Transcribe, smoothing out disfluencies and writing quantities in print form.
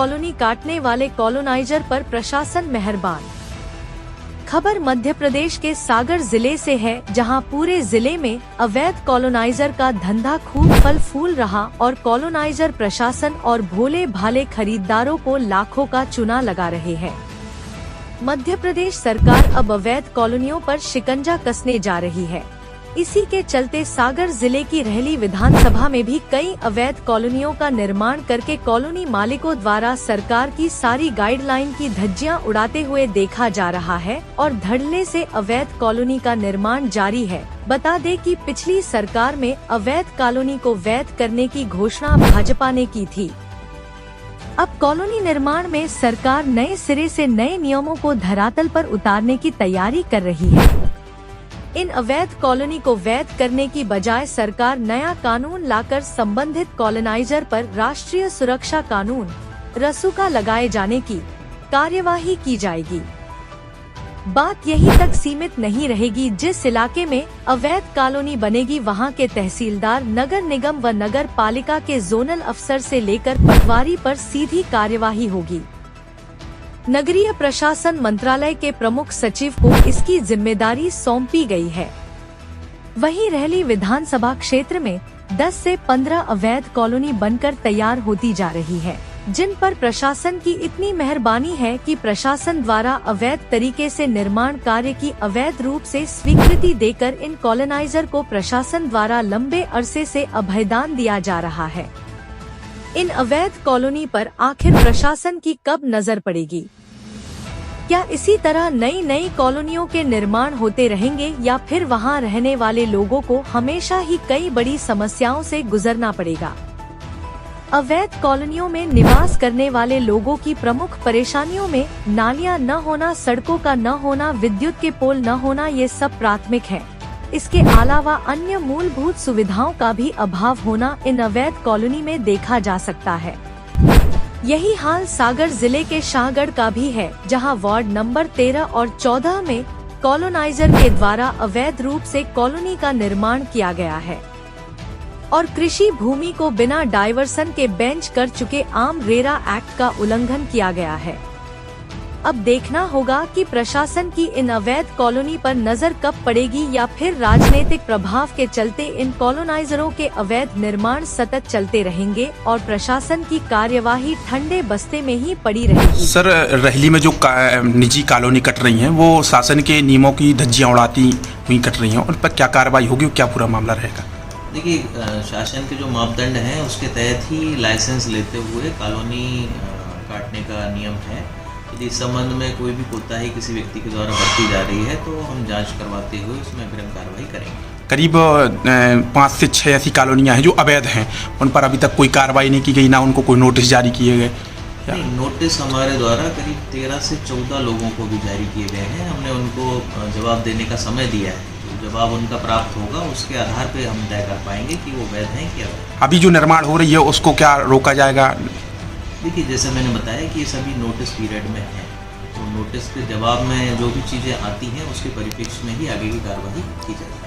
Colony काटने वाले coloniser पर प्रशासन मेहरबान। खबर मध्य प्रदेश के सागर जिले से है, जहां पूरे जिले में अवैध कॉलोनाइजर का धंधा खूब फल फूल रहा और कॉलोनाइजर प्रशासन और भोले भाले खरीदारों को लाखों का चूना लगा रहे हैं। मध्य प्रदेश सरकार अब अवैध कॉलोनियों पर शिकंजा कसने जा रही है। इसी के चलते सागर जिले की रहली विधानसभा में भी कई अवैध कॉलोनियों का निर्माण करके कॉलोनी मालिकों द्वारा सरकार की सारी गाइडलाइन की धज्जियां उड़ाते हुए देखा जा रहा है और धड़ल्ले से अवैध कॉलोनी का निर्माण जारी है। बता दें कि पिछली सरकार में अवैध कॉलोनी को वैध करने की घोषणा भाजपा ने की थी। अब कॉलोनी निर्माण में सरकार नए सिरे से नए नियमों को धरातल पर उतारने की तैयारी कर रही है। इन अवैध कॉलोनी को वैध करने की बजाय सरकार नया कानून लाकर संबंधित कॉलोनाइजर पर राष्ट्रीय सुरक्षा कानून रसूखा लगाए जाने की कार्यवाही की जाएगी। बात यहीं तक सीमित नहीं रहेगी। जिस इलाके में अवैध कॉलोनी बनेगी वहां के तहसीलदार, नगर निगम व नगर पालिका के जोनल अफसर से लेकर पटवारी पर सीधी कार्यवाही होगी। नगरीय प्रशासन मंत्रालय के प्रमुख सचिव को इसकी जिम्मेदारी सौंपी गई है। वहीं रहली विधानसभा क्षेत्र में 10 से 15 अवैध कॉलोनी बनकर तैयार होती जा रही है, जिन पर प्रशासन की इतनी मेहरबानी है कि प्रशासन द्वारा अवैध तरीके से निर्माण कार्य की अवैध रूप से स्वीकृति देकर इन कॉलोनाइजर को प्रशासन द्वारा लंबे अरसे से अभयदान दिया जा रहा है। इन अवैध कॉलोनी पर आखिर प्रशासन की कब नजर पड़ेगी? क्या इसी तरह नई नई कॉलोनियों के निर्माण होते रहेंगे या फिर वहां रहने वाले लोगों को हमेशा ही कई बड़ी समस्याओं से गुजरना पड़ेगा? अवैध कॉलोनियों में निवास करने वाले लोगों की प्रमुख परेशानियों में नालियां न होना, सड़कों का न होना, विद्युत के पोल न होना, ये सब प्राथमिक है। इसके अलावा अन्य मूलभूत सुविधाओं का भी अभाव होना इन अवैध कॉलोनी में देखा जा सकता है। यही हाल सागर जिले के शाहगढ़ का भी है, जहां वार्ड नंबर 13 और 14 में कॉलोनाइजर के द्वारा अवैध रूप से कॉलोनी का निर्माण किया गया है और कृषि भूमि को बिना डायवर्सन के बेंच कर चुके आम रेरा एक्ट का उल्लंघन किया गया है। अब देखना होगा कि प्रशासन की इन अवैध कॉलोनी पर नजर कब पड़ेगी या फिर राजनीतिक प्रभाव के चलते इन कॉलोनाइजरों के अवैध निर्माण सतत चलते रहेंगे और प्रशासन की कार्यवाही ठंडे बस्ते में ही पड़ी रहेगी। सर, रहली में जो निजी कॉलोनी कट रही हैं वो शासन के नियमों की धज्जियां उड़ाती हुई कट रही हैं, उन पर क्या कार्रवाई होगी और क्या पूरा मामला रहेगा? देखिए, शासन के जो मापदंड हैं उसके तहत ही लाइसेंस लेते हुए कॉलोनी काटने का नियम है। यदि इस संबंध में कोई भी कोताही किसी व्यक्ति के द्वारा बरती जा रही है तो हम जांच करवाते हुए उसमें अग्रिम कार्रवाई करेंगे। करीब 5 से 6 ऐसी कॉलोनियाँ हैं जो अवैध हैं, उन पर अभी तक कोई कार्रवाई नहीं की गई, ना उनको कोई नोटिस जारी किए गए? नहीं, नोटिस हमारे द्वारा करीब 13 से 14 लोगों को भी जारी किए गए हैं। हमने उनको जवाब देने का समय दिया है। तो जवाब उनका प्राप्त होगा, उसके आधार पर हम तय कर पाएंगे कि वो वैध हैं कि अवैध। अभी जो निर्माण हो रही है उसको क्या रोका जाएगा? देखिए, जैसे मैंने बताया कि ये सभी नोटिस पीरियड में है, तो नोटिस के जवाब में जो भी चीज़ें आती हैं उसके परिप्रेक्ष्य में ही आगे की कार्रवाई की जाएगी।